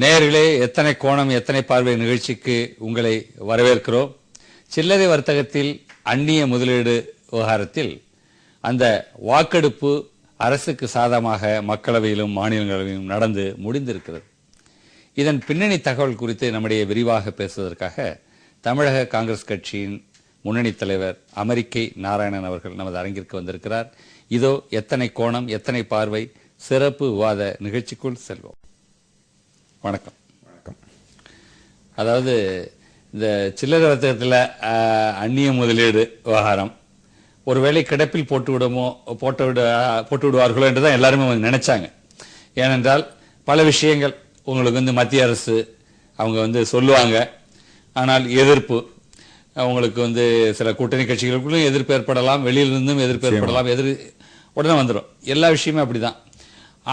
நேயர்களே, எத்தனை கோணம் எத்தனை பார்வை நிகழ்ச்சிக்கு உங்களை வரவேற்கிறோம். சில்லறை வர்த்தகத்தில் அந்நிய முதலீடு விவகாரத்தில் அந்த வாக்கெடுப்பு அரசுக்கு சாதகமாக மக்களவையிலும் மாநிலங்களவையிலும் நடந்து முடிந்திருக்கிறது. இதன் பின்னணி தகவல் குறித்து நம்முடைய விரிவாக பேசுவதற்காக தமிழக காங்கிரஸ் கட்சியின் முன்னணி தலைவர் அமெரிக்கை நாராயணன் அவர்கள் நமது அரங்கிற்கு வந்திருக்கிறார். இதோ எத்தனை கோணம் எத்தனை பார்வை சிறப்பு விவாத நிகழ்ச்சிக்குள் செல்வோம். வணக்கம். வணக்கம். அதாவது இந்த சில்லறை வர்த்தகத்தில் அந்நிய முதலீடு விவகாரம் ஒருவேளை கிடப்பில் போட்டு விடுவார்களோ என்றுதான் எல்லாருமே நினைச்சாங்க. ஏனென்றால் பல விஷயங்கள் உங்களுக்கு மத்திய அரசு அவங்க சொல்லுவாங்க, ஆனால் எதிர்ப்பு அவங்களுக்கு சில கூட்டணி கட்சிகளுக்குள்ளும் எதிர்ப்பு ஏற்படலாம், வெளியிலிருந்தும் எதிர்ப்பு ஏற்படலாம், உடனே வந்துடும். எல்லா விஷயமே அப்படிதான்.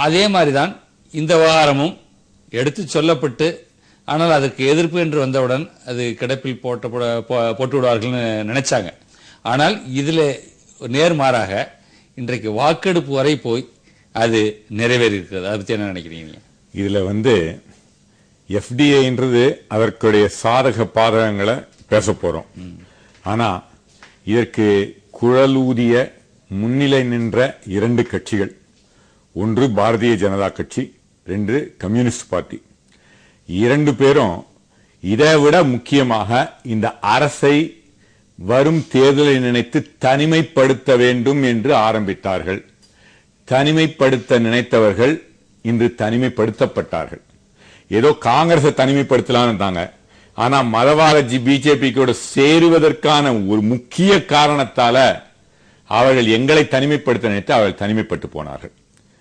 அதே மாதிரிதான் இந்த விவகாரமும் எடுத்து சொல்லப்பட்டு, ஆனால் அதுக்கு எதிர்ப்பு என்று வந்தவுடன் அது கிடப்பில் போட்டு விடுவார்கள் நினைச்சாங்க. ஆனால் இதுல நேர்மாறாக இன்றைக்கு வாக்கெடுப்பு வரை போய் அது நிறைவேறி இருக்கிறது. அதை பத்தி என்ன நினைக்கிறீங்க? இதுல எஃப்டிஐன்றது அதற்குடைய சாதக பாதகங்களை பேச போறோம். ஆனா இதற்கு குழலூதிய முன்னிலை நின்ற இரண்டு கட்சிகள், ஒன்று பாரதிய ஜனதா கட்சி, ரெண்டு கம்யூனிஸ்ட் பார்ட்டி. இரண்டு பேரும் இதை விட முக்கியமாக இந்த அரசை வரும் தேர்தலை நினைத்து தனிமைப்படுத்த வேண்டும் என்று ஆரம்பித்தார்கள். தனிமைப்படுத்த நினைத்தவர்கள் இன்று தனிமைப்படுத்தப்பட்டார்கள். ஏதோ காங்கிரஸை தனிமைப்படுத்தலாம் இருந்தாங்க, ஆனா மதவாத பிஜேபி கூட சேருவதற்கான ஒரு முக்கிய காரணத்தால அவர்கள் எங்களை தனிமைப்படுத்த நினைத்து அவர்கள் தனிமைப்பட்டு போனார்கள்.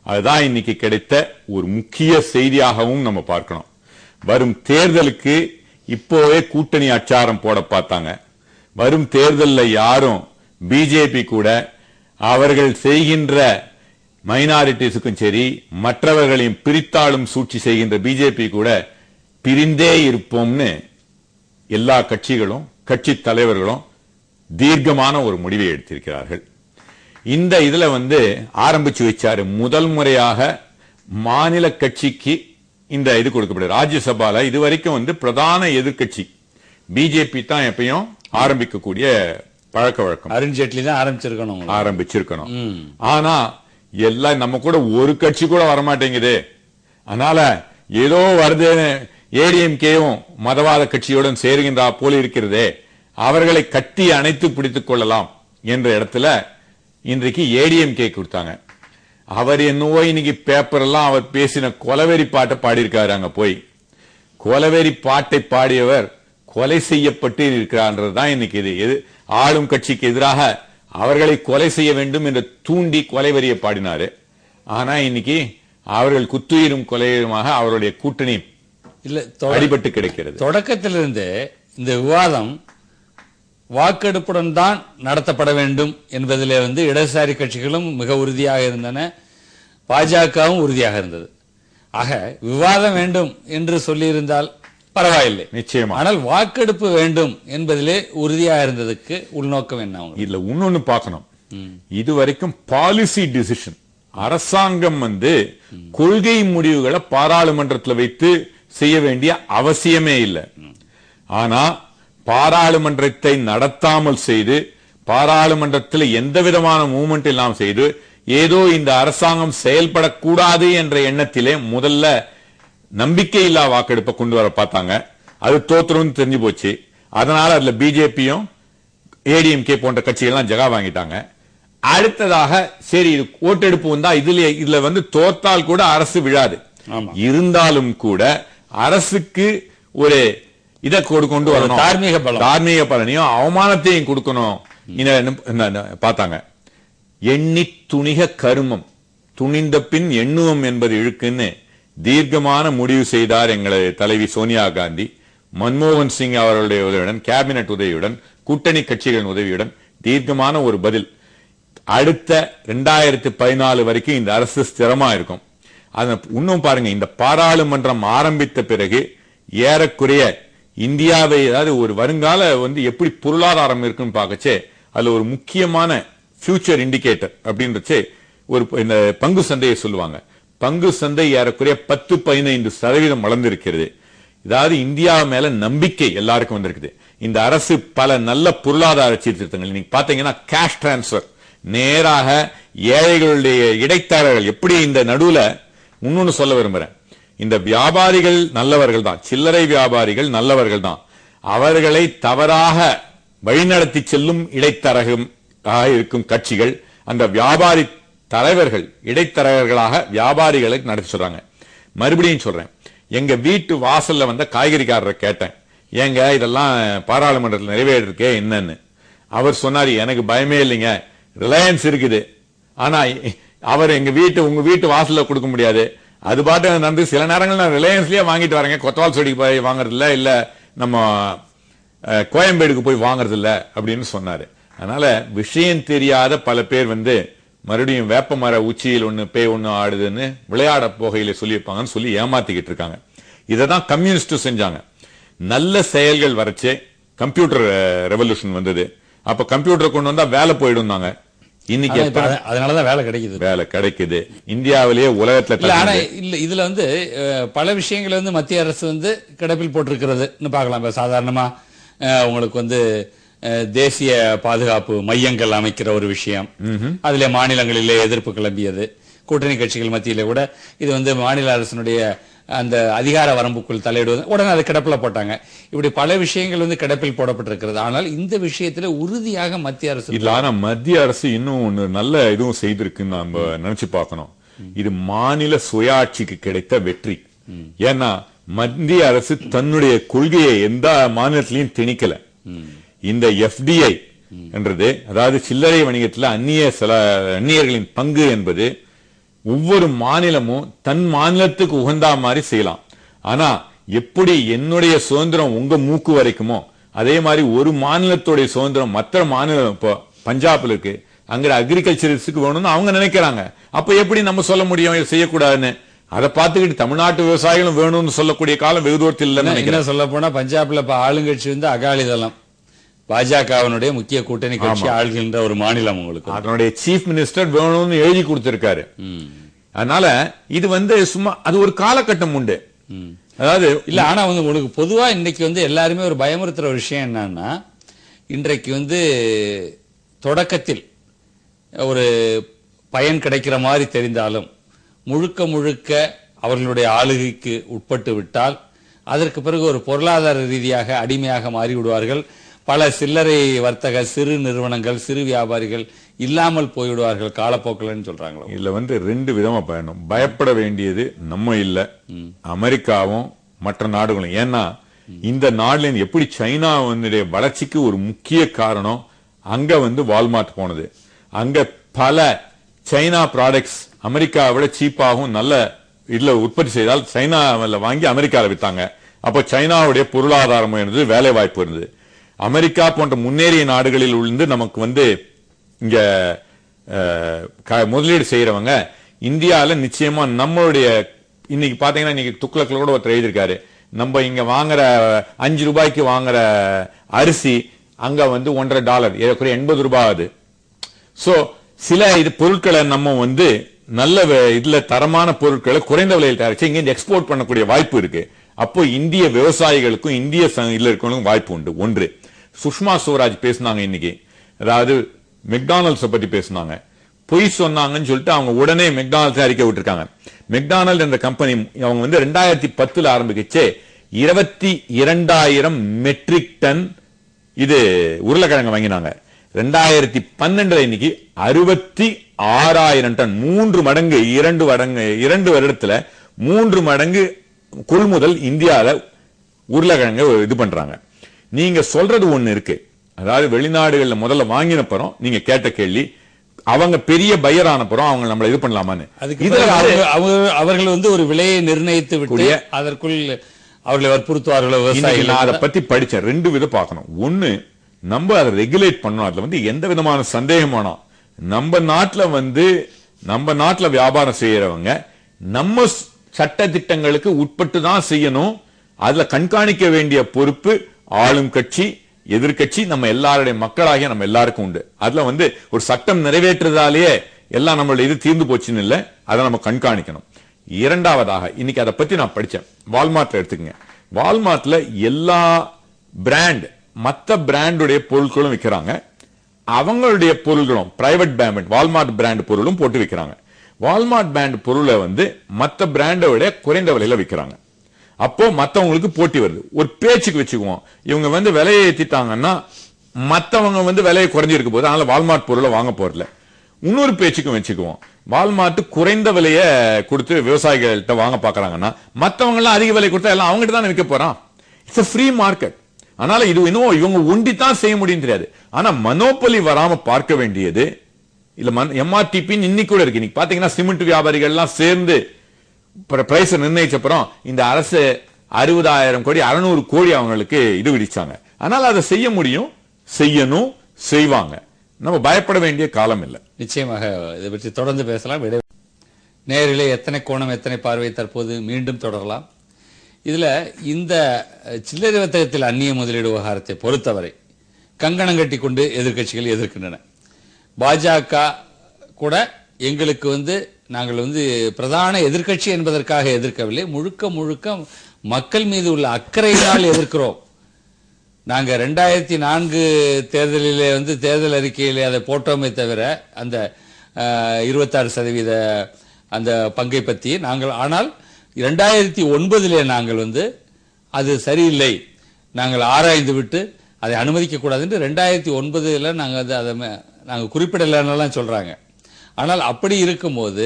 அதுதான் இன்னைக்கு கிடைத்த ஒரு முக்கிய செய்தியாகவும் நம்ம பார்க்கணும். வரும் தேர்தலுக்கு இப்போவே கூட்டணி அச்சாரம் போட பார்த்தாங்க. வரும் தேர்தலில் யாரும் பிஜேபி கூட அவர்கள் செய்கின்ற மைனாரிட்டிஸுக்கும் சரி, மற்றவர்களையும் பிரித்தாளும் சூழ்ச்சி செய்கின்ற பிஜேபி கூட பிரிந்தே இருப்போம்னு எல்லா கட்சிகளும் கட்சி தலைவர்களும் தீர்க்கமான ஒரு முடிவை எடுத்திருக்கிறார்கள். இந்த இதுல ஆரம்பிச்சு வச்சாரு. முதல் முறையாக மாநில கட்சிக்கு இந்த இது கொடுக்கப்படும். ராஜ்யசபால இதுவரைக்கும் பிரதான எதிர்கட்சி பிஜேபி தான் எப்பயும் ஆரம்பிக்கக்கூடிய பழக்க வழக்கம். அருண்ஜேட்லி தான் ஆரம்பிச்சிருக்கணும். ஆனா எல்லாம் நம்ம கூட ஒரு கட்சி கூட வரமாட்டேங்குது. அதனால ஏதோ வருது, ஏடிஎம்கேயும் மதவாத கட்சியுடன் சேருகின்றா போல இருக்கிறதே, அவர்களை கட்டி அணைத்து பிடித்துக் கொள்ளலாம் என்ற இடத்துல இன்றைக்கு ஏடிஎம்கே கொடுத்தாங்க. அவர் என்னவோ இன்னைக்கு பேப்பர் எல்லாம் அவர் பேசின கொலவெறி பாட்டை பாடியிருக்காரு. அங்க போய் கொலவெறி பாட்டை பாடியவர் கொலை செய்யப்பட்டு இருக்கிறார்ன்றதுதான் இன்னைக்கு இது. ஆளும் கட்சிக்கு எதிராக அவர்களை கொலை செய்ய வேண்டும் என்று தூண்டி கொலைவெறியை பாடினாரு. ஆனா இன்னைக்கு அவர்கள் குத்துயிரும் கொலையுமாக அவருடைய கூட்டணி அடிபட்டு கிடைக்கிறது. தொடக்கத்திலிருந்து இந்த விவாதம் வாக்கெடுப்புடன் தான் நடத்தப்பட வேண்டும் என்பதிலே இடதுசாரி கட்சிகளும் மிக உறுதியாக இருந்தன, பாஜகவும் உறுதியாக இருந்தது. ஆக விவாதம் வேண்டும் என்று சொல்லியிருந்தால் பரவாயில்லை, நிச்சயமா. ஆனால் வாக்கெடுப்பு வேண்டும் என்பதிலே உறுதியாக இருந்ததுக்கு உள்நோக்கம் என்ன? இல்ல, இன்னொன்னு பார்க்கணும். இதுவரைக்கும் பாலிசி டிசிஷன், அரசாங்கம் கொள்கை முடிவுகளை பாராளுமன்றத்தில் வைத்து செய்ய வேண்டிய அவசியமே இல்லை. ஆனா பாராளுமன்றத்தை நடத்தாமல் செய்து, பாராளுமன்றத்தில் எந்த விதமான மூவ்மெண்ட் எல்லாம் செய்து, ஏதோ இந்த அரசாங்கம் செயல்படக்கூடாது என்ற எண்ணத்திலே முதல்ல நம்பிக்கையில்லா வாக்கெடுப்பை கொண்டு வர பார்த்தாங்க. அது தோத்துரும் தெரிஞ்சு போச்சு. அதனால அதுல பிஜேபியும் ஏடிஎம்கே போன்ற கட்சிகள்லாம் ஜகா வாங்கிட்டாங்க. அடுத்ததாக சரி இது ஓட்டெடுப்பு வந்தா இதுல தோத்தால் கூட அரசு விழாது. இருந்தாலும் கூட அரசுக்கு ஒரு இதை கொண்டு வரணும், தார்மீக பலனையும் அவமானத்தையும் கொடுக்கணும் பார்த்தாங்க. எண்ணி துணிக கருமம் துணிந்த பின் எண்ணுவோம் என்பது இழுக்குன்னு தீர்க்கமான முடிவு செய்தார் எங்களது தலைவி சோனியா காந்தி. மன்மோகன் சிங் அவர்களுடைய உதவியுடன், கேபினட் உதவியுடன், கூட்டணி கட்சிகளின் உதவியுடன் தீர்க்கமான ஒரு பதில். அடுத்த 2014 வரைக்கும் இந்த அரசு ஸ்திரமா இருக்கும். இன்னும் பாருங்க, இந்த பாராளுமன்றம் ஆரம்பித்த பிறகு ஏறக்குறைய இந்தியாவை, அதாவது ஒரு வருங்கால எப்படி பொருளாதாரம் இருக்குன்னு பார்க்கச்சே அதுல ஒரு முக்கியமான ஃபியூச்சர் இண்டிகேட்டர் அப்படின்றச்சே ஒரு இந்த பங்கு சந்தையை சொல்லுவாங்க. பங்கு சந்தை ஏறக்குறைய 10-15% வளர்ந்திருக்கிறது. அதாவது இந்தியா மேல நம்பிக்கை எல்லாருக்கும் வந்திருக்குது. இந்த அரசு பல நல்ல பொருளாதார சீர்திருத்தங்கள் நீங்க பாத்தீங்கன்னா கேஷ் டிரான்ஸ்பர் நேராக ஏழைகளுடைய இடைத்தரகர்கள் எப்படி இந்த நடுவுல இன்னொன்னு சொல்ல விரும்புறேன். இந்த வியாபாரிகள் நல்லவர்கள் தான், சில்லறை வியாபாரிகள் நல்லவர்கள் தான். அவர்களை தவறாக வழிநடத்தி செல்லும் இடைத்தரகமாக இருக்கும் கட்சிகள் அந்த வியாபாரி தலைவர்கள் இடைத்தரகர்களாக வியாபாரிகளை நடத்தி சொல்றாங்க. மறுபடியும் சொல்றேன், எங்க வீட்டு வாசல்ல வந்த காய்கறிக்காரரை கேட்டேன், ஏங்க இதெல்லாம் பாராளுமன்றத்தில் நிறைவேறிருக்கே என்னன்னு. அவர் சொன்னாரு, எனக்கு பயமே இல்லைங்க, ரிலையன்ஸ் இருக்குது, ஆனா அவர் உங்க வீட்டு வாசல்ல கொடுக்க முடியாது. அது பாட்டு நடந்து சில நேரங்கள் நான் ரிலையன்ஸ்லயே வாங்கிட்டு வரேங்க, கொத்தவால் செடிக்கு போய் வாங்குறது இல்ல நம்ம கோயம்பேடுக்கு போய் வாங்குறது இல்ல அப்படின்னு சொன்னாரு. அதனால விஷயம் தெரியாத பல பேர் மறுபடியும் வேப்ப மர உச்சியில் ஒண்ணு பேய் ஒண்ணு ஆடுதுன்னு விளையாட போகையில சொல்லியிருப்பாங்கன்னு சொல்லி ஏமாத்திக்கிட்டு இருக்காங்க. இததான் கம்யூனிஸ்ட் செஞ்சாங்க. நல்ல செயல்கள் வரைச்சே கம்ப்யூட்டர் ரெவல்யூஷன் வந்தது. அப்ப கம்ப்யூட்டர் கொண்டு வந்தா வேலை போயிடும். இன்னைக்கு அதனாலதான் வேலை கிடைக்குது இந்தியாவிலேயே உலகத்துல. ஆனா இல்ல இதுல பல விஷயங்கள் மத்திய அரசு கிடப்பில் போட்டிருக்கிறது பாக்கலாம். சாதாரணமா உங்களுக்கு தேசிய பாதுகாப்பு மையங்கள் அமைக்கிற ஒரு விஷயம், அதுல மாநிலங்களிலே எதிர்ப்பு கிளம்பியது. கூட்டணி கட்சிகள் மத்தியிலே கூட இது மாநில அரசினுடைய அந்த அதிகார வரம்புக்குள் தலையிடுவது, உடனே அது கிடப்பில் போட்டாங்க. இப்படி பல விஷயங்கள் கிடப்பில் போடப்பட்டிருக்கிறது. ஆனால் இந்த விஷயத்துல உறுதியாக மத்திய அரசு இல்ல. ஆனா மத்திய அரசு இன்னும் ஒண்ணு நல்ல இதுவும் செய்திருக்குன்னு நம்ம நினைச்சு பார்க்கணும். இது மாநில சுயாட்சிக்கு கிடைத்த வெற்றி. ஏன்னா மத்திய அரசு தன்னுடைய கொள்கையை எந்த மாநிலத்திலையும் திணிக்கல. இந்த எஃப்டிஐ என்றது, அதாவது சில்லறை வணிகத்தில் அந்நியர்களின் பங்கு என்பது ஒவ்வொரு மாநிலமும் தன் மாநிலத்துக்கு உகந்தா மாதிரி செய்யலாம். ஆனா எப்படி என்னுடைய சுதந்திரம் உங்க மூக்கு வரைக்குமோ அதே மாதிரி ஒரு மாநிலத்துடைய சுதந்திரம் மற்ற மாநிலம், இப்போ பஞ்சாப்ல இருக்கு, அங்க அக்ரிகல்ச்சரிஸ்டுக்கு வேணும்னு அவங்க நினைக்கிறாங்க. அப்ப எப்படி நம்ம சொல்ல முடியும் செய்யக்கூடாதுன்னு? அதை பார்த்துக்கிட்டு தமிழ்நாட்டு விவசாயிகளும் வேணும்னு சொல்லக்கூடிய காலம் வெகு தூரத்தில் இல்லைன்னு சொல்ல போனா பஞ்சாப்ல இப்ப ஆளுங்கட்சி அகாலிதளம், பாஜகவினுடைய முக்கிய கூட்டணி கட்சி ஆள்கின்ற ஒரு மாநிலம். உங்களுக்கு அதனுடைய சீஃப் மினிஸ்டர் வேணும்னு எழுதி கொடுத்திருக்காரு. அதனால இது சும்மா அது ஒரு காலகட்டம் உண்டு. அதாவது இல்ல, ஆனா உங்களுக்கு பொதுவா இன்னைக்கு எல்லாருமே ஒரு பயமுறுத்துற ஒரு விஷயம் என்னன்னா, இன்றைக்கு தொடக்கத்தில் ஒரு பயன் கிடைக்கிற மாதிரி தெரிந்தாலும் முழுக்க முழுக்க அவர்களுடைய ஆளுகைக்கு உட்பட்டு விட்டால் அதற்கு பிறகு ஒரு பொருளாதார ரீதியாக அடிமையாக மாறிவிடுவார்கள். பல சில்லறை வர்த்தக சிறு நிறுவனங்கள், சிறு வியாபாரிகள் இல்லாமல் போய்விடுவார்கள் காலப்போக்கில் சொல்றாங்க. இதுல ரெண்டு விதமா பயணம். பயப்பட வேண்டியது நம்ம இல்ல, அமெரிக்காவும் மற்ற நாடுகளும். ஏன்னா இந்த நாடுல எப்படி சைனா வளர்ச்சிக்கு ஒரு முக்கிய காரணம், அங்க வால்மார்ட் போனது. அங்க பல சைனா ப்ராடக்ட்ஸ் அமெரிக்காவை விட சீப்பாகவும் நல்ல இதுல உற்பத்தி செய்தால் சைனாவில் வாங்கி அமெரிக்காவில் வித்தாங்க. அப்போ சைனாவுடைய பொருளாதாரம் இருந்தது, வேலை வாய்ப்பு இருந்தது. அமெரிக்கா போன்ற முன்னேறிய நாடுகளில் இருந்து நமக்கு இங்க முதலீடு செய்யறவங்க இந்தியாவில நிச்சயமா நம்மளுடைய இன்னைக்கு பாத்தீங்கன்னா இன்னைக்கு துக்ளக்ல கூட ஒருத்தர் எழுதியிருக்காரு, நம்ம இங்க வாங்குற 5 ரூபாய்க்கு வாங்குற அரிசி அங்க $1.50 ஏறக்குறைய 80 ரூபாய் ஆகுது. சோ சில பொருட்களை நம்ம நல்ல இதுல தரமான பொருட்களை குறைந்த விலையில் தயாரிச்சு இங்க எக்ஸ்போர்ட் பண்ணக்கூடிய வாய்ப்பு இருக்கு. அப்போ இந்திய விவசாயிகளுக்கும் இந்திய இதுல இருக்கவங்களுக்கும் வாய்ப்பு உண்டு. ஒன்று, சுஷ்மா ஸ்வராஜ் பேசினாங்க இன்னைக்கு, அதாவது மெக்டானல்ட்ஸ் பத்தி பேசினாங்க. பொய் சொன்னாங்கன்னு சொல்லிட்டு அவங்க உடனே மெக்டானல்ட்ஸ் அறிக்கை விட்டுருக்காங்க. மெக்டானல்ட் என்ற கம்பெனி அவங்க 2010 ஆரம்பிக்கச்சே 22,000 மெட்ரிக் டன் இது உருளைக்கிழங்கு வாங்கினாங்க. 2012 இன்னைக்கு 66,000 டன், 3 மடங்கு, 2 வருடத்துல 3 மடங்கு கொள்முதல் இந்தியால உருளைக்கிழங்கு இது பண்றாங்க. நீங்க சொல்றது ஒண்ணு இருக்கு, அதாவது வெளிநாடுகள்ல முதல்ல வாங்கினப்புறம் நீங்க கேட்ட கேள்வி, அவங்க பெரிய பையர் ஆனப்புறம் அவங்க நம்மள இது பண்ணலாமான்னு. அவர்கள் ஒரு விலையை நிர்ணயித்து விட்டு அதற்குள் அவர்களை வற்புறுத்துவார்கள். நான் அதை பத்தி படிச்சேன். 2 விதம் பார்க்கணும். ஒண்ணு, நம்ம அதை ரெகுலேட் பண்ணணும். அதுல எந்த விதமான சந்தேகமானோம், நம்ம நாட்டுல வியாபாரம் செய்யறவங்க நம்ம சட்ட திட்டங்களுக்கு உட்பட்டு தான் செய்யணும். அதுல கண்காணிக்க வேண்டிய பொறுப்பு ஆளும் கட்சி, எதிர்கட்சி, நம்ம எல்லாருடைய மக்களாகிய நம்ம எல்லாருக்கும் உண்டு. அதுல ஒரு சட்டம் நிறைவேற்றுறதாலேயே எல்லாம் நம்மளுடைய இது தீர்ந்து போச்சுன்னு இல்ல, அதை நம்ம கண்காணிக்கணும். இரண்டாவதாக இன்னைக்கு அதை பத்தி நான் படிச்சேன். வால்மார்ட்ல எடுத்துக்கங்க. வால்மார்ட்ல எல்லா பிராண்ட் மத்த பிராண்டுடைய பொருட்களும் விற்கிறாங்க. அவங்களுடைய பொருள்களும் பிரைவேட் பிராண்ட் வால்மார்ட் பிராண்ட் பொருளும் போட்டு விற்கிறாங்க. வால்மார்ட் பிராண்ட் பொருளை மத்த பிராண்டை விட குறைந்த விலையில விற்கிறாங்க. அப்போ மத்தவங்களுக்கு போட்டி வருது. ஒரு பேச்சுக்கு வச்சுக்குவோம், இவங்க விலையை ஏத்திட்டாங்கன்னா மத்தவங்க விலையை குறைஞ்சிருக்க போது, அதனால வால்மார்ட் பொருளை வாங்க போறல. இன்னொரு பேச்சுக்கும் வச்சுக்குவோம், வால்மார்ட் குறைந்த விலையை கொடுத்து விவசாயிகள்கிட்ட வாங்க பாக்குறாங்கன்னா மத்தவங்க எல்லாம் அதிக விலை கொடுத்தா எல்லாம் அவங்ககிட்ட தானே விற்க போறான். It's free market. அதனால இது இன்னும் இவங்க ஒண்டித்தான் செய்ய முடியும் தெரியாது. ஆனா மனோபலி வராம பார்க்க வேண்டியது இல்ல. எம்ஆர்டிபி இன்னைக்கு கூட இருக்கு. இன்னைக்கு பாத்தீங்கன்னா சிமெண்ட் வியாபாரிகள் எல்லாம் சேர்ந்து பிரைஸ் நிர்ணயிச்சப்புறம் இந்த அரசு 60,000 கோடி 600 கோடி அவங்களுக்கு இது விதிச்சாங்க. அதனால அதை செய்ய முடியும், செய்யணும், செய்வாங்க. நம்ம பயப்பட வேண்டிய காலம் இல்லை. நிச்சயமாக இதை பற்றி தொடர்ந்து பேசலாம். நேரிலே எத்தனை கோணம் எத்தனை பார்வை தற்போது மீண்டும் தொடரலாம். இதுல இந்த சில்லறை வர்த்தகத்தில் அந்நிய முதலீடு விவகாரத்தை பொறுத்தவரை கங்கணம் கட்டி கொண்டு எதிர்க்கட்சிகள் எதிர்க்கின்றன. பாஜக கூட எங்களுக்கு நாங்கள் பிரதான எதிர்க்கட்சி என்பதற்காக எதிர்க்கவில்லை, முழுக்க முழுக்க மக்கள் மீது உள்ள அக்கறையினால் எதிர்க்கிறோம். நாங்க 2004 தேர்தலிலே தேர்தல் அறிக்கையிலே அதை போட்டோமே தவிர அந்த 26% அந்த பங்கை பற்றி நாங்கள், ஆனால் 2009 நாங்கள் அது சரியில்லை, நாங்கள் ஆராய்ந்து விட்டு அதை அனுமதிக்க கூடாது என்று 2009 நாங்கள் அதை நாங்கள் குறிப்பிடலாம் சொல்றாங்க. ஆனால் அப்படி இருக்கும்போது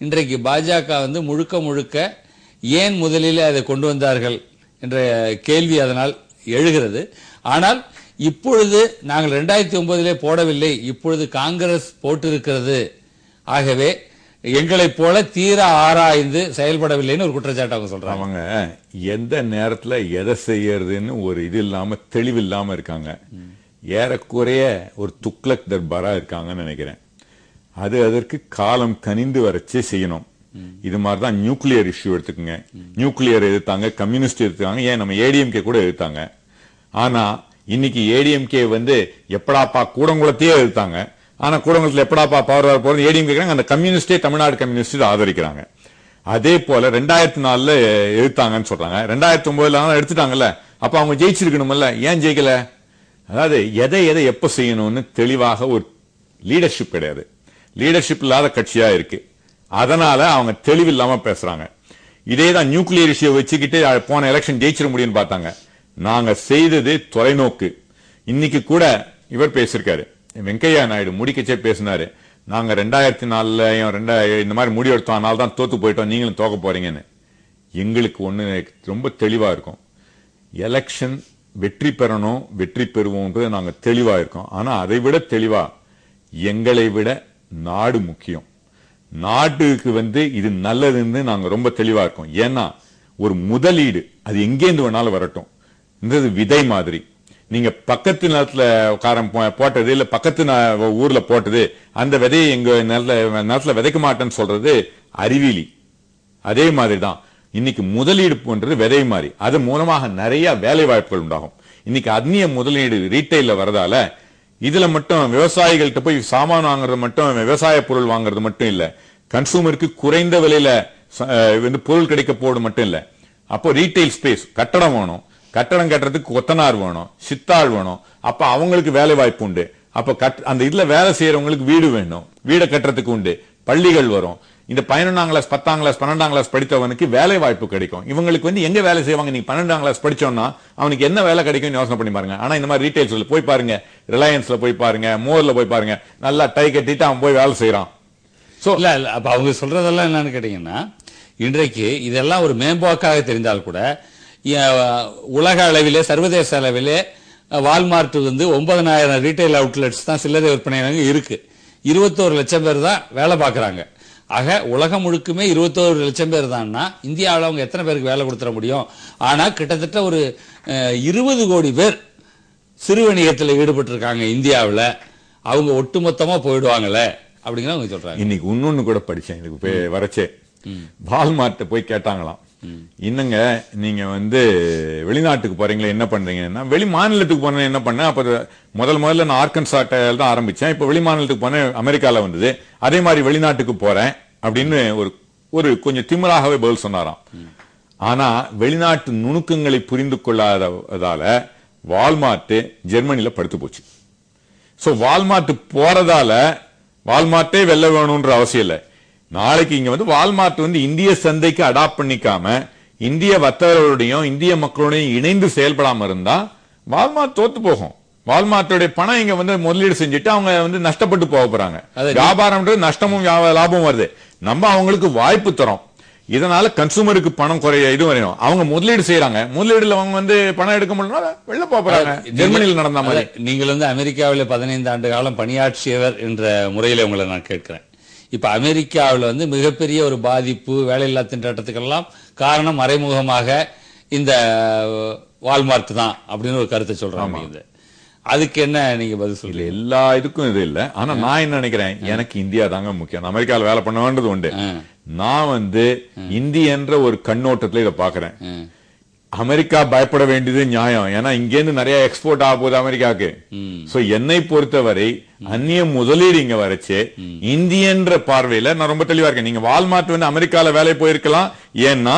இன்றைக்கு பாஜக முழுக்க முழுக்க ஏன் முதலில் அதை கொண்டு வந்தார்கள் என்ற கேள்வி அதனால் எழுகிறது. ஆனால் இப்பொழுது நாங்கள் 2009 போடவில்லை, இப்பொழுது காங்கிரஸ் போட்டிருக்கிறது, ஆகவே எங்களை போல தீர ஆராய்ந்து செயல்படவில்லைன்னு ஒரு குற்றச்சாட்டு அவங்க சொல்றாங்க. அவங்க எந்த நேரத்துல எதை செய்யறதுன்னு ஒரு இது இல்லாம தெளிவு இல்லாம இருக்காங்க. ஏறக்குறைய ஒரு துக்ளக் தர்பாரா இருக்காங்கன்னு நினைக்கிறேன். அதற்கு காலம் கனிந்து வரைச்சே செய்யணும். இது மாதிரிதான் நியூக்ளியர் இஷ்யூ எடுத்துக்கோங்க. நியூக்ளியர் எதிர்த்தாங்க, கம்யூனிஸ்ட் எதிர்த்தாங்க, ஏன் நம்ம ஏடிஎம்கே கூட எதிர்த்தாங்க. ஆனா இன்னைக்கு ஏடிஎம்கே எப்படாப்பா கூடங்குளத்தையே எதிர்த்தாங்க. ஆனா கூடங்குளத்துல எப்படாப்பா பவர் வர போறது ஏடிஎம்கே, அந்த கம்யூனிஸ்டே தமிழ்நாடு கம்யூனிஸ்ட் ஆதரிக்கிறாங்க. அதே போல 2004 எதிர்த்தாங்கன்னு சொல்றாங்க. 2009 எடுத்துட்டாங்கல்ல, அப்ப அவங்க ஜெயிச்சிருக்கணும்ல, ஏன் ஜெயிக்கல? அதாவது எதை எதை எப்ப செய்யணும்னு தெளிவாக ஒரு லீடர்ஷிப் கிடையாது. லீடர்ஷிப் இல்லாத கட்சியா இருக்கு. அதனால அவங்க தெளிவில்லாம பேசுறாங்க. இதேதான் நியூக்ளியர் இஷ்யூ வச்சுக்கிட்டு போன எலெக்ஷன் ஜெயிச்சிட முடியும்னு பார்த்தாங்க. நாங்க செய்தது தொலைநோக்கு. இன்னைக்கு கூட இவர் பேசிருக்காரு, வெங்கையா நாயுடு முடிக்கச்சே பேசினாரு, நாங்க 2004 இந்த மாதிரி முடிவு எடுத்தோம், அதனால தான் தோத்து போயிட்டோம், நீங்களும் தோக்க போறீங்கன்னு. எங்களுக்கு ஒண்ணு ரொம்ப தெளிவா இருக்கும், எலெக்ஷன் வெற்றி பெறணும், வெற்றி பெறுவோம் நாங்க தெளிவா இருக்கோம். ஆனா அதை விட தெளிவா எங்களை விட நாடு முக்கியம். நாட்டுக்கு இது நல்லதுன்னு நாங்க ரொம்ப தெளிவா இருக்கோம். ஏன்னா ஒரு முதலீடு அது எங்கேந்து வேணாலும் வரட்டும், இந்த விதை மாதிரி நீங்க பக்கத்து நிலத்துல காரம் போட்டது இல்ல பக்கத்து ஊர்ல போட்டது, அந்த விதையை எங்க நிலத்துல விதைக்க மாட்டேன்னு சொல்றது அறிவியலி. அதே மாதிரிதான் இன்னைக்கு முதலீடு போன்றது விதை மாதிரி, அது மூலமாக நிறைய வேலை வாய்ப்புகள் உண்டாகும். இன்னைக்கு அந்நிய முதலீடு ரீட்டைல வரதால இதுல மட்டும் விவசாயிகள்கிட்ட போய் சாமான் வாங்குறது மட்டும், விவசாய பொருள் வாங்குறது மட்டும் இல்ல, கன்சூமருக்கு குறைந்த விலையில பொருள் கிடைக்க போறது மட்டும் இல்ல. அப்போ ரீட்டைல் ஸ்பேஸ், கட்டடம் வேணும், கட்டடம் கட்டுறதுக்கு கொத்தனார் வேணும், சித்தாள் வேணும், அப்ப அவங்களுக்கு வேலை வாய்ப்பு உண்டு. அப்ப அந்த இதுல வேலை செய்யறவங்களுக்கு வீடு வேணும், வீடை கட்டுறதுக்கு உண்டு, பள்ளிகள் வரும். இந்த 11ஆம் கிளாஸ் 10ஆம் கிளாஸ் 12ஆம் கிளாஸ் படித்தவனுக்கு வேலை வாய்ப்பு கிடைக்கும். இவங்களுக்கு எங்க வேலை செய்வாங்க? நீங்க 12ஆம் கிளாஸ் படிச்சோம்னா அவனுக்கு என்ன வேலை கிடைக்கும் யோசனை பண்ணி பாருங்க. ஆனா இந்த மாதிரி ரீட்டைல்ஸ்ல போய் பாருங்க, ரிலையன்ஸ்ல போய் பாருங்க, மோர்ல போய் பாருங்க, நல்லா டை கட்டிட்டு அவன் போய் வேலை செய்யறான். சோ இல்ல அப்ப அவங்க சொல்றதெல்லாம் என்னன்னு கேட்டீங்கன்னா, இன்றைக்கு இதெல்லாம் ஒரு மேம்போக்காக தெரிந்தால் கூட உலக அளவிலே சர்வதேச அளவிலே வால்மார்ட் 9,000 ரீட்டைல் அவுட்லெட்ஸ் தான் சில்லறை விற்பனை இருக்கு. 21 லட்சம் பேர் தான் வேலை பார்க்கறாங்க. ஆக உலகம் முழுக்குமே 21 லட்சம் பேர் தான்னா இந்தியாவில் அவங்க எத்தனை பேருக்கு வேலை கொடுத்துட முடியும்? ஆனா கிட்டத்தட்ட ஒரு 20 கோடி பேர் சிறு வணிகத்தில் ஈடுபட்டு இருக்காங்க இந்தியாவில். அவங்க ஒட்டுமொத்தமா போயிடுவாங்கல்ல அப்படிங்கிற அவங்க சொல்றாங்க. இன்னைக்கு இன்னொன்னு கூட படிச்சேன், இதுக்கு வரச்சே வால்மார்ட் போய் கேட்டாங்களாம், இன்னங்க நீங்க வெளிநாட்டுக்கு போறீங்களா, என்ன பண்றீங்கன்னா, வெளி மாநிலத்துக்கு போன என்ன பண்ண, அப்ப முதல்ல நான் ஆர்கன்சாட்டில் தான் ஆரம்பிச்சேன், இப்ப வெளி மாநிலத்துக்கு போனேன், அமெரிக்கால வந்தது, அதே மாதிரி வெளிநாட்டுக்கு போறேன் அப்படின்னு ஒரு ஒரு கொஞ்சம் திமிராகவே பதில் சொன்னாராம். ஆனா வெளிநாட்டு நுணுக்கங்களை புரிந்து கொள்ளாததால வால்மார்ட் ஜெர்மனில படுத்து போச்சு. சோ வால்மார்ட் போறதால வால்மார்ட்டே வெல்ல வேணும்ன்ற அவசியம் இல்ல. நாளைக்கு இங்க வந்து வால்மார்ட் வந்து இந்திய சந்தைக்கு அடாப்ட் பண்ணிக்காம இந்திய வர்த்தகர்களுடையும் இந்திய மக்களுடையும் இணைந்து செயல்படாம இருந்தா வால்மார்ட் தோத்து போகும். வால்மார்ட்டோட பணம் இங்க வந்து முதலீடு செஞ்சுட்டு அவங்க வந்து நஷ்டப்பட்டு போக போறாங்க. வியாபாரம்ன்றது நஷ்டமும் லாபமும் வருது. நம்ம அவங்களுக்கு வாய்ப்பு தரோம். இதனால கன்சூமருக்கு பணம் குறைய இது வரையும் அவங்க முதலீடு செய்யறாங்க. முதலீடுல அவங்க வந்து பணம் எடுக்க முடியல வெளில போறாங்க. ஜெர்மனியில் நடந்த மாதிரி. நீங்கள் வந்து அமெரிக்காவில் 15 ஆண்டு காலம் பணியாற்றியவர் என்ற முறையில உங்களை நான் கேட்கிறேன். இப்ப அமெரிக்காவில் வந்து மிகப்பெரிய ஒரு பாதிப்பு வேலையில்லா திண்டாட்டத்துக்கெல்லாம் காரணம் மறைமுகமாக இந்த வால்மார்ட் தான் அப்படின்னு ஒரு கருத்தை சொல்றாங்க. அதுக்கு என்ன நீங்க பதில் சொல்லல? எல்லா இதுக்கும் இது இல்ல. ஆனா நான் என்ன நினைக்கிறேன், எனக்கு இந்தியா தாங்க முக்கியம். அமெரிக்காவில் வேலை பண்ண வேண்டியது உண்டு. நான் வந்து இந்தியன்ற ஒரு கண்ணோட்டத்துல இதை பாக்குறேன். அமெரிக்கா பயப்பட வேண்டியது நியாயம். ஏன்னா இங்க இருந்து நிறைய எக்ஸ்போர்ட் ஆக போகுது அமெரிக்காவுக்கு. சோ என்னை பொறுத்தவரை அந்நிய முதலீடு இங்க வரைச்சு இந்தியன்ற பார்வையில நான் ரொம்ப தெளிவா இருக்கேன். நீங்க வால்மார்ட் வந்து அமெரிக்கால வேலை போயிருக்கலாம். ஏன்னா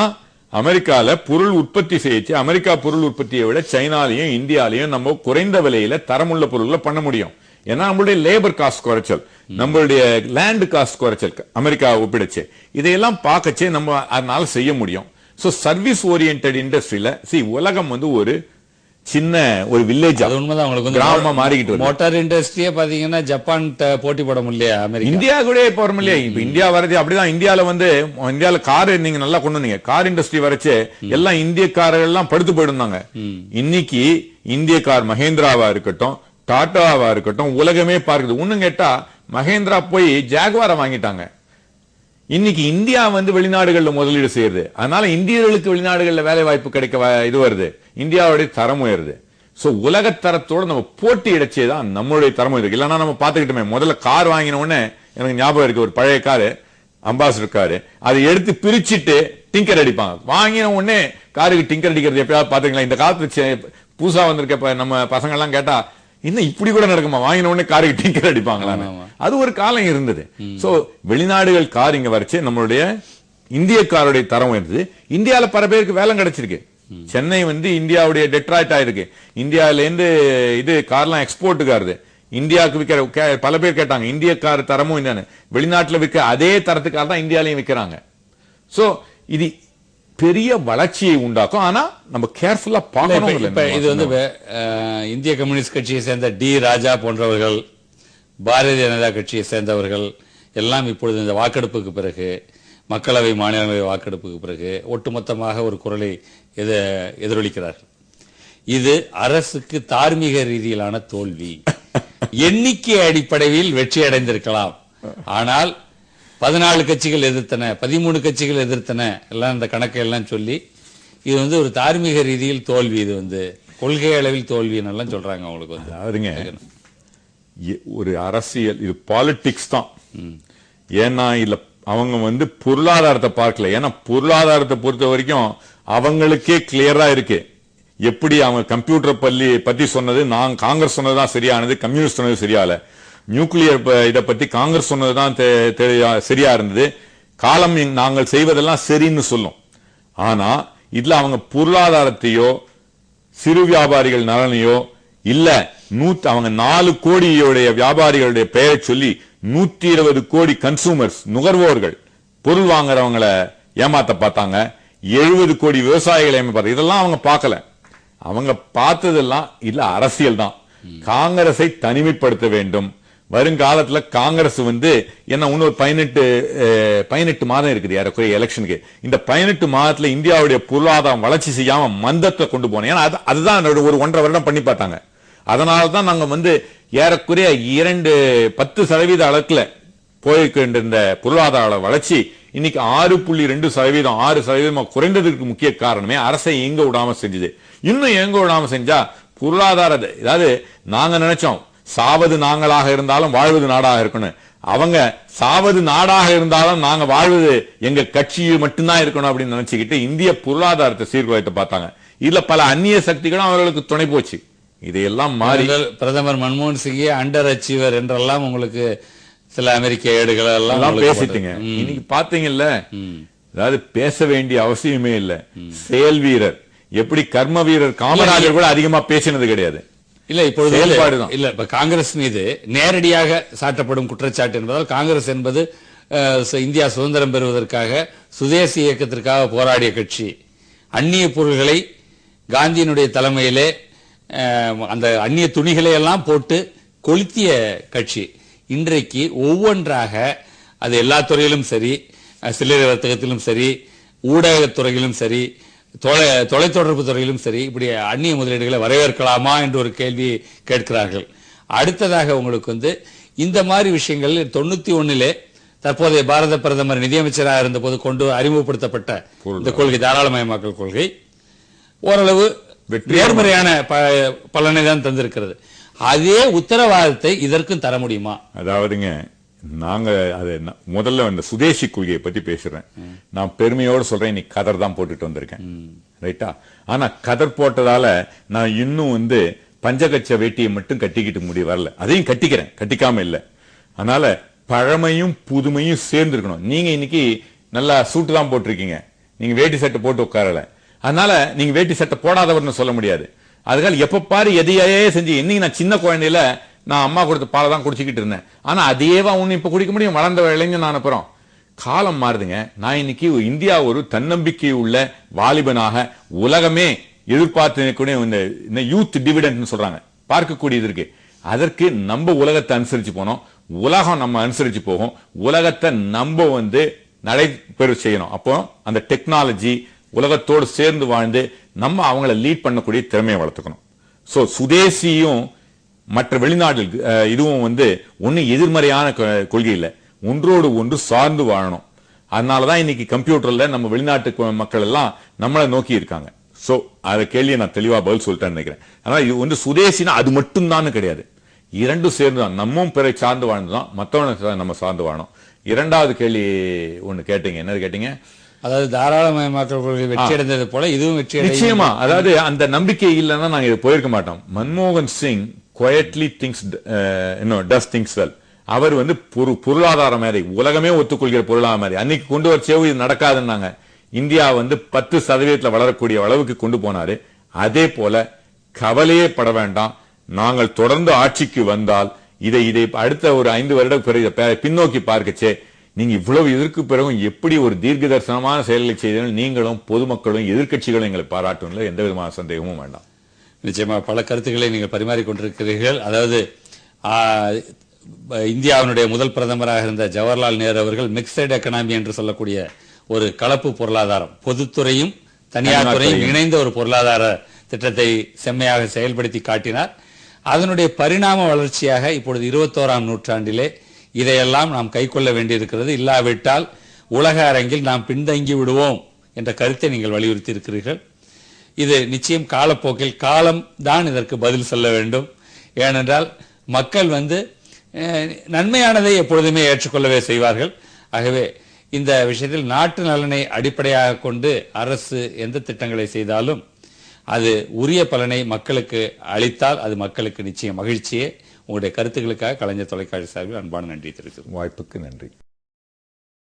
அமெரிக்கால பொருள் உற்பத்தி செய்யச்சு அமெரிக்கா பொருள் உற்பத்தியை விட சைனாலையும் இந்தியாலையும் நம்ம குறைந்த விலையில தரமுள்ள பொருள்களை பண்ண முடியும். ஏன்னா நம்மளுடைய லேபர் காஸ்ட் குறைச்சல், நம்மளுடைய லேண்ட் காஸ்ட் குறைச்சல் அமெரிக்கா ஒப்பிடுச்சு. இதையெல்லாம் பார்க்கச்சே நம்ம அதனால செய்ய முடியும். சோ சர்வீஸ் ஓரியன்டட் இண்டஸ்ட்ரியில உலகம் வந்து ஒரு சின்ன ஒரு வில்லேஜ் கிராமமா மாறிக்கிட்டு மோட்டார் இண்டஸ்ட்ரியே பாத்தீங்கன்னா ஜப்பான் போட்டி போட முடியல, இந்தியா கூட போற முடியல. இப்ப இந்தியா வரது அப்படிதான். இந்தியால கார் நீங்க நல்லா கொண்டு வந்தீங்க. கார் இண்டஸ்ட்ரி வரைச்சு எல்லாம் இந்திய கார்கள் எல்லாம் படுத்து போயிருந்தாங்க. இன்னைக்கு இந்திய கார் மஹேந்திராவா இருக்கட்டும் டாட்டாவா இருக்கட்டும் உலகமே பார்க்குது. ஒண்ணும் கேட்டா மஹேந்திரா போய் ஜாகுவாரை வாங்கிட்டாங்க. இன்னைக்கு இந்தியா வந்து வெளிநாடுகள்ல முதலீடு செய்யுது. அதனால இந்தியர்களுக்கு வெளிநாடுகள்ல வேலை வாய்ப்பு கிடைக்க இது வருது. இந்தியாவுடைய தரம் உயருது. சோ உலக தரத்தோட நம்ம போட்டி இடைச்சேதான் நம்மளுடைய தரம் இருக்கு. இல்லன்னா நம்ம பாத்துக்கிட்டோமே, முதல்ல கார் வாங்கின உடனே எனக்கு ஞாபகம் இருக்கு, ஒரு பழைய காரு அம்பாசிடர் காரு, அதை எடுத்து பிரிச்சுட்டு டிங்கர் அடிப்பாங்க. வாங்கின உடனே காருக்கு டிங்கர் அடிக்கிறது எப்பயாவது பாத்துக்கலாம். இந்த காலத்துல புதுசா வந்திருக்க நம்ம பசங்க எல்லாம் கேட்டா இன்னும் இப்படி கூட நடக்குமா, வாங்கின உடனே காருக்கு டிங்கர் அடிப்பாங்களான்னு. அது ஒரு காலம் இருந்தது. சோ வெளிநாடுகள் கார் இங்க வரைச்சு நம்மளுடைய இந்திய காருடைய தரம் இருந்தது. இந்தியால பல பேருக்கு வேலை கிடைச்சிருக்கு. சென்னை வந்து இந்தியாவுடைய டெட்ராய்ட் ஆயிருக்கு. இந்தியால இருந்து இது கார்லாம் எக்ஸ்போர்ட்டுக்கு வருது. இந்தியாவுக்கு விற்கிற பல பேர் கேட்டாங்க இந்திய கார் தரமும் இல்லைன்னு. வெளிநாட்டுல விற்க அதே தரத்துக்காக தான் இந்தியாலையும் விற்கிறாங்க. சோ இது பெரிய வளர்ச்சியை உண்டாக்கும். ஆனா நம்ம கேர்ஃபுல்லா பார்க்கணும். இது வந்து இந்திய கம்யூனிஸ்ட் கட்சியை சேர்ந்த டி ராஜா போன்றவர்கள், பாரதிய ஜனதா கட்சியை சேர்ந்தவர்கள் எல்லாம் இப்பொழுது இந்த வாக்கெடுப்புக்கு பிறகு, மக்களவை மாநிலங்களவை வாக்கெடுப்புக்கு பிறகு ஒட்டுமொத்தமாக ஒரு குரலை எதிரொலிக்கிறார்கள். இது அரசுக்கு தார்மீக ரீதியிலான தோல்வி. எண்ணிக்கை அடிப்படையில் வெற்றி அடைந்திருக்கலாம், ஆனால் 14 கட்சிகள் எதிர்த்தன, 13 கட்சிகள் எதிர்த்தன, எல்லாம் இந்த கணக்கை எல்லாம் சொல்லி இது வந்து ஒரு தார்மீக ரீதியில் தோல்வி, இது வந்து கொள்கை அளவில் தோல்வின்னு எல்லாம் சொல்றாங்க. அவங்களுக்கு வந்து அதுங்க ஒரு அரசியல், இது பாலிடிக்ஸ் தான். ஏன்னா இல்ல அவங்க வந்து பொருளாதாரத்தை பார்க்கல. ஏன்னா பொருளாதாரத்தை பொறுத்த வரைக்கும் அவங்களுக்கே கிளியரா இருக்கு. எப்படி அவங்க கம்ப்யூட்டர் பத்தி சொன்னது நான் காங்கிரஸ் சொன்னதுதான் சரியானது, கம்யூனிஸ்ட் சொன்னது சரியால. நியூக்ளியர் இதை பத்தி காங்கிரஸ் சொன்னதுதான் சரியா இருந்தது. காலம் நாங்கள் செய்வதெல்லாம் சரின்னு சொல்லும். ஆனா இதுல அவங்க பொருளாதாரத்தையோ சிறு வியாபாரிகள் நலனையோ இல்ல அவங்க 4 கோடியுடைய வியாபாரிகளுடைய பெயரை சொல்லி 120 கோடி கன்சூமர்ஸ் நுகர்வோர்கள் பொருள் வாங்குறவங்களை ஏமாத்த பார்த்தாங்க. 70 கோடி விவசாயிகளை ஏமாத்த, இதெல்லாம் அவங்க பார்க்கல. அவங்க பார்த்ததெல்லாம் இல்ல அரசியல் தான். காங்கிரஸை தனிமைப்படுத்த வேண்டும். வருங்காலத்துல காங்கிரஸ் வந்து என்ன இன்னொரு 18 மாதம் இருக்குது யாருக்குரிய எலெக்ஷனுக்கு. இந்த 18 மாதத்துல இந்தியாவுடைய பொருளாதாரம் வளர்ச்சி செய்யாம மந்தத்தை கொண்டு போனோம். ஏன்னா அதுதான் ஒரு 1.5 வருடம் பண்ணி பார்த்தாங்க. அதனாலதான் நாங்க வந்து ஏறக்குறைய 10% அளவுல போயிருக்கின்ற பொருளாதார வளர்ச்சி இன்னைக்கு 6.2%, 6% குறைந்ததற்கு முக்கிய காரணமே அரசை இயங்க விடாம செஞ்சது. இன்னும் இயங்க விடாம செஞ்சா பொருளாதார, அதாவது நாங்க நினைச்சோம் சாவது நாங்களாக இருந்தாலும் வாழ்வது நாடாக இருக்கணும். அவங்க சாவது நாடாக இருந்தாலும் நாங்க வாழ்வது எங்க கட்சியில் மட்டும்தான் இருக்கணும் அப்படின்னு நினைச்சுக்கிட்டு இந்திய பொருளாதாரத்தை சீர்குலைத்து பார்த்தாங்க. இதுல பல அந்நிய சக்திகளும் அவர்களுக்கு துணை போச்சு. இதையெல்லாம் மாறி பிரதமர் மன்மோகன் சிங்கே அண்டர் அச்சீவர் என்றெல்லாம் உங்களுக்கு சில அமெரிக்க ஏடுகள் எல்லாம் எல்லாம் உங்களுக்கு பேசிட்டீங்க. இன்னைக்கு பாத்தீங்கல்ல, அதாவது பேச வேண்டிய அவசியமே இல்ல. செயல் வீரர் எப்படி கர்ம வீரர் காமராஜர் கூட அதிகமா பேசினது கிடையாது. இல்ல இப்பொழுது செயல்பாடுதான். இல்ல இப்ப காங்கிரஸ் மீது நேரடியாக சாட்டப்படும் குற்றச்சாட்டு என்பதால் காங்கிரஸ் என்பது இந்தியா சுதந்திரம் பெறுவதற்காக சுதேசி இயக்கத்திற்காக போராடிய கட்சி. அந்நிய பொருள்களை காந்தியினுடைய தலைமையிலே அந்த அந்நிய துணிகளை எல்லாம் போட்டு கொளுத்திய கட்சி. இன்றைக்கு ஒவ்வொன்றாக அது எல்லா துறையிலும் சரி, சில்லறை வர்த்தகத்திலும் சரி, ஊடகத்துறையிலும் சரி, தொலைத்தொடர்பு துறையிலும் சரி, இப்படி அந்நிய முதலீடுகளை வரவேற்கலாமா என்று ஒரு கேள்வி கேட்கிறார்கள். அடுத்ததாக உங்களுக்கு இந்த மாதிரி விஷயங்கள் 91 தற்போதைய பாரத பிரதமர் நிதியமைச்சராக இருந்தபோது கொண்டு அறிமுகப்படுத்தப்பட்ட இந்த கொள்கை, தாராளமயமாக்கல் கொள்கை, ஓரளவு நேர்மறையான பலனை தான் தந்திருக்கிறது. அதே உத்தரவாதத்தை இதற்கும் தர முடியுமா? அதாவதுங்க, நாங்க அது முதல்ல இந்த சுதேசி கொள்கையை பத்தி பேசுறேன். நான் பெருமையோடு சொல்றேன், இன்னைக்கு கதர் தான் போட்டுட்டு வந்திருக்கேன், ரைட்டா? ஆனா கதர் போட்டதால நான் இன்னும் பஞ்சகச்ச வேட்டியை மட்டும் கட்டிக்கிட்டு முடிய வரல. அதையும் கட்டிக்கிறேன், கட்டிக்காம இல்ல. அதனால பழமையும் புதுமையும் சேர்ந்து இருக்கணும். நீங்க இன்னைக்கு நல்லா சூட்டு தான் போட்டிருக்கீங்க, நீங்க வேட்டி சட்டை போட்டு உட்காரல. அதனால நீங்க வேட்டி சட்டை போடாதவர்னு சொல்ல முடியாது. அதுக்காக எப்ப பாரு எதையே செஞ்சு, இன்னைக்கு நான் சின்ன குழந்தையில நான் அம்மா கொடுத்த பாலை தான் குடிச்சுக்கிட்டு இருந்தேன். ஆனா அதையேவா ஒண்ணு இப்ப குடிக்க முடியும்? வளர்ந்த இளைஞன் நான். அப்புறம் காலம் மாறுதுங்க. நான் இன்னைக்கு இந்தியா ஒரு தன்னம்பிக்கை உள்ள வாலிபனாக உலகமே எதிர்பார்த்து இந்த யூத் டிவிடெண்ட் சொல்றாங்க, பார்க்கக்கூடியது இருக்கு. அதற்கு நம்ம உலகத்தை அனுசரிச்சு போனோம், உலகம் நம்ம அனுசரிச்சு போகும். உலகத்தை நம்ம நடைபெற செய்யணும். அப்போ அந்த டெக்னாலஜி உலகத்தோடு சேர்ந்து வாழ்ந்து நம்ம அவங்களை லீட் பண்ணக்கூடிய திறமையை வளர்த்துக்கணும். சோ சுதேசியும் மற்ற வெளிநாடு இதுவும் ஒண்ணு எதிர்மறையான கொள்கை இல்ல, ஒன்றோடு ஒன்று சார்ந்து வாழணும். அதனாலதான் இன்னைக்கு கம்ப்யூட்டர்ல நம்ம வெளிநாட்டு மக்கள் எல்லாம் நம்மளை நோக்கி இருக்காங்க. சோ அத கேள்வியை நான் தெளிவா பதில் சொல்லிட்டேன்னு நினைக்கிறேன். அதனால இது சுதேசினா அது மட்டும் தான் கிடையாது, இரண்டும் சேர்ந்துதான். நம்மும் பிற சார்ந்து வாழ்ந்துதான், மற்றவனை நம்ம சார்ந்து வாழணும். இரண்டாவது கேள்வி ஒண்ணு கேட்டீங்க, என்னது கேட்டீங்க? அதாவது தாராளமயமாக்கல் கொள்கை வெற்றி அடைந்தது போல இதுவும் வெற்றி நிச்சயமா. அதாவது அந்த நம்பிக்கை இல்லைன்னா நாங்க இது போயிருக்க மாட்டோம். மன்மோகன் Singh quietly thinks does things well. அவர் பொருளாதார மேதை, உலகமே ஒத்துக்கொள்கிற பொருளாதார மேதை. அன்னைக்கு கொண்டு வரச்சேவும் இது நடக்காதுன்னாங்க. இந்தியா 10% வளரக்கூடிய அளவுக்கு கொண்டு போனாரு. அதே போல கவலையே பட வேண்டாம், நாங்கள் தொடர்ந்து ஆட்சிக்கு வந்தால் இதை அடுத்த ஒரு 5 வருட பின்னோக்கி பார்க்கச்சே, நீங்க இவ்வளவு இதற்கு பிறகும் எப்படி ஒரு தீர்க்க தரிசனமான செயல்களை செய்தாலும் நீங்களும் பொதுமக்களும் எதிர்கட்சிகளும் எங்களை பாராட்டுவதில் எந்த விதமான சந்தேகமும் வேண்டாம். நிச்சயமா பல கருத்துக்களை நீங்கள் பரிமாறிக்கொண்டிருக்கிறீர்கள். அதாவது இந்தியாவினுடைய முதல் பிரதமராக இருந்த ஜவஹர்லால் நேரு அவர்கள் மிக்சட் எக்கனாமி என்று சொல்லக்கூடிய ஒரு கலப்பு பொருளாதாரம், பொதுத்துறையும் தனியார் துறையும் இணைந்த ஒரு பொருளாதார திட்டத்தை செம்மையாக செயல்படுத்தி காட்டினார். அதனுடைய பரிணாம வளர்ச்சியாக இப்பொழுது 21ஆம் நூற்றாண்டிலே இதையெல்லாம் நாம் கைக்கொள்ள வேண்டியிருக்கிறது. இல்லாவிட்டால் உலக அரங்கில் நாம் பின்தங்கி விடுவோம் என்ற கருத்தை நீங்கள் வலியுறுத்தி இருக்கிறீர்கள். இது நிச்சயம் காலப்போக்கில் காலம் தான் இதற்கு பதில் சொல்ல வேண்டும். ஏனென்றால் மக்கள் நன்மையானதை எப்பொழுதுமே ஏற்றுக்கொள்ளவே செய்வார்கள். ஆகவே இந்த விஷயத்தில் நாட்டு நலனை அடிப்படையாக கொண்டு அரசு எந்த திட்டங்களை செய்தாலும் அது உரிய பலனை மக்களுக்கு அளித்தால் அது மக்களுக்கு நிச்சயம் மகிழ்ச்சியே. உங்களுடைய கருத்துக்களுக்காக கலைஞர் தொலைக்காட்சி சார்பில் அன்பான நன்றி தெரிவிக்கிறேன். வாய்ப்புக்கு நன்றி.